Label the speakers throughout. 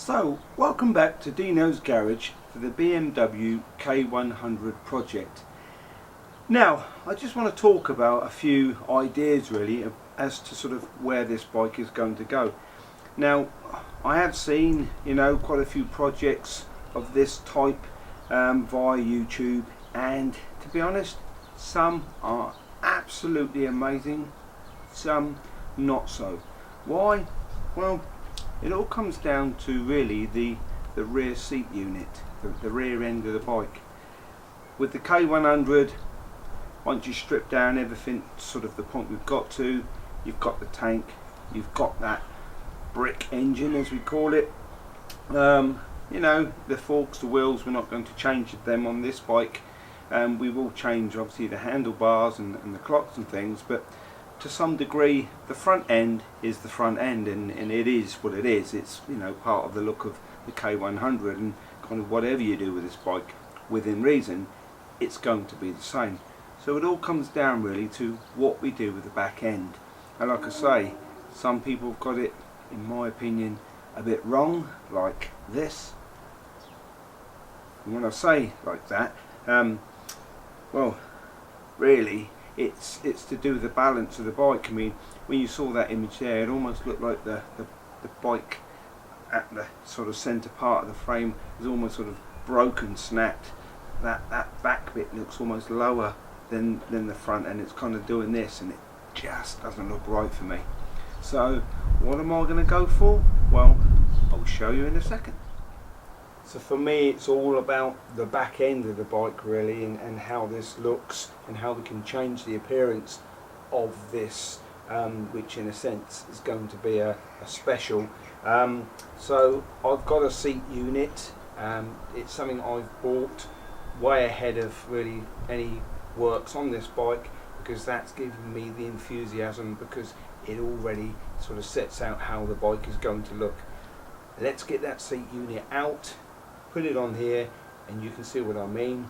Speaker 1: So, welcome back to Deano's Garage for the BMW K100 project. Now, I just want to talk about a few ideas really as to sort of where this bike is going to go. Now, I have seen, quite a few projects of this type via YouTube, and to be honest, some are absolutely amazing, some not so. Why? Well, it all comes down to really the rear seat unit, the rear end of the bike. With the K100, once you strip down everything sort of the point we've got to, you've got the tank, you've got that brick engine as we call it. The forks, the wheels, we're not going to change them on this bike. We will change obviously the handlebars and the clocks and things, but to some degree the front end is the front end, and it is what it is. It's part of the look of the K100, and kind of whatever you do with this bike within reason, it's going to be the same. So it all comes down really to what we do with the back end. And like I say, some people have got it, in my opinion, a bit wrong, like this. And when I say like that, well, really it's to do with the balance of the bike. I mean, when you saw that image there, it almost looked like the bike at the sort of centre part of the frame is almost sort of broken, snapped. That back bit looks almost lower than the front, and it's kind of doing this, and it just doesn't look right for me. So what am I going to go for? Well, I'll show you in a second. So for me, it's all about the back end of the bike really, and how this looks and how we can change the appearance of this, which in a sense is going to be a special. So I've got a seat unit. It's something I've bought way ahead of really any works on this bike, because that's giving me the enthusiasm, because it already sort of sets out how the bike is going to look. Let's get that seat unit out, put it on here, and you can see what I mean.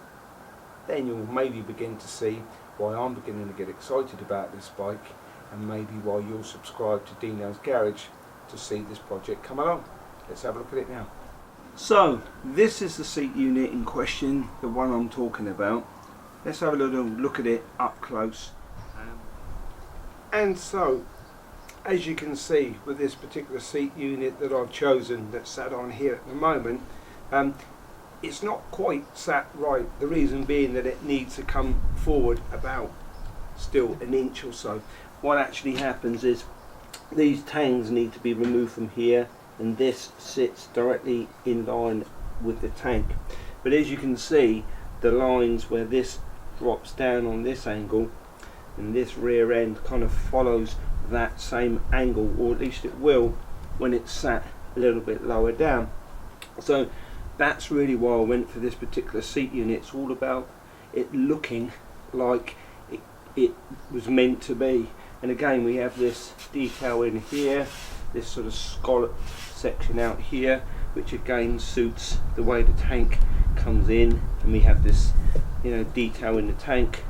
Speaker 1: Then you'll maybe begin to see why I'm beginning to get excited about this bike, and maybe why you'll subscribe to Deano's Garage to see this project come along. Let's have a look at it now. So this is the seat unit in question, the one I'm talking about. Let's have a little look at it up close. And so, as you can see with this particular seat unit that I've chosen, that's sat on here at the moment, it's not quite sat right. The reason being that it needs to come forward about still an inch or so. What actually happens is these tangs need to be removed from here, and this sits directly in line with the tank. But as you can see, the lines where this drops down on this angle, and this rear end kind of follows that same angle, or at least it will when it's sat a little bit lower down. So that's really why I went for this particular seat unit. It's all about it looking like it was meant to be. And again, we have this detail in here, this sort of scallop section out here, which again suits the way the tank comes in, and we have this detail in the tank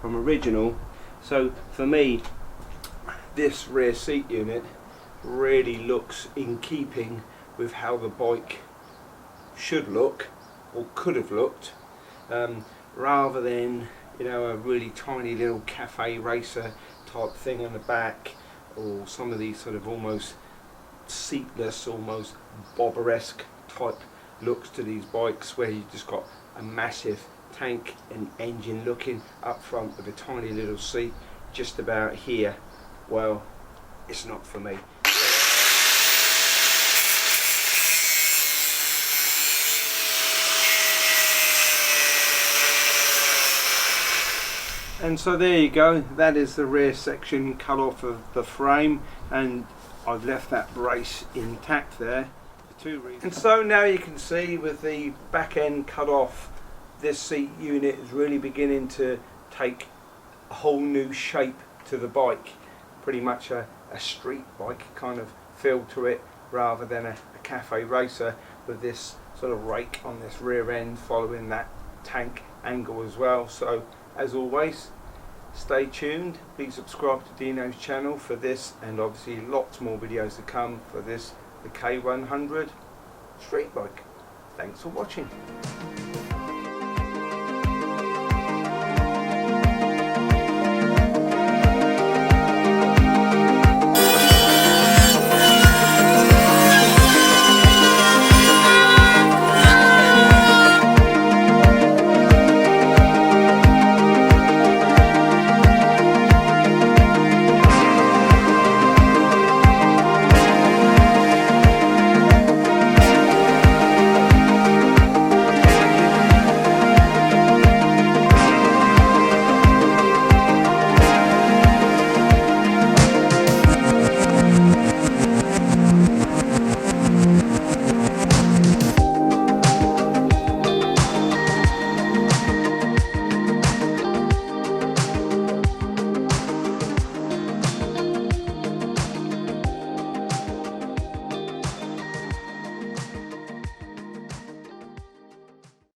Speaker 1: from original. So for me, this rear seat unit really looks in keeping with how the bike should look, or could have looked, rather than a really tiny little cafe racer type thing on the back, or some of these sort of almost seatless, almost bobber-esque type looks to these bikes, where you just got a massive tank and engine looking up front with a tiny little seat just about here. Well, it's not for me. And so there you go, that is the rear section cut off of the frame, and I've left that brace intact there for two reasons. And so now you can see, with the back end cut off, this seat unit is really beginning to take a whole new shape to the bike. Pretty much a street bike kind of feel to it, rather than a cafe racer, with this sort of rake on this rear end following that tank angle as well. So as always, stay tuned, please subscribe to Deano's channel for this, and obviously lots more videos to come for this, the K100. street bike. Thanks for watching.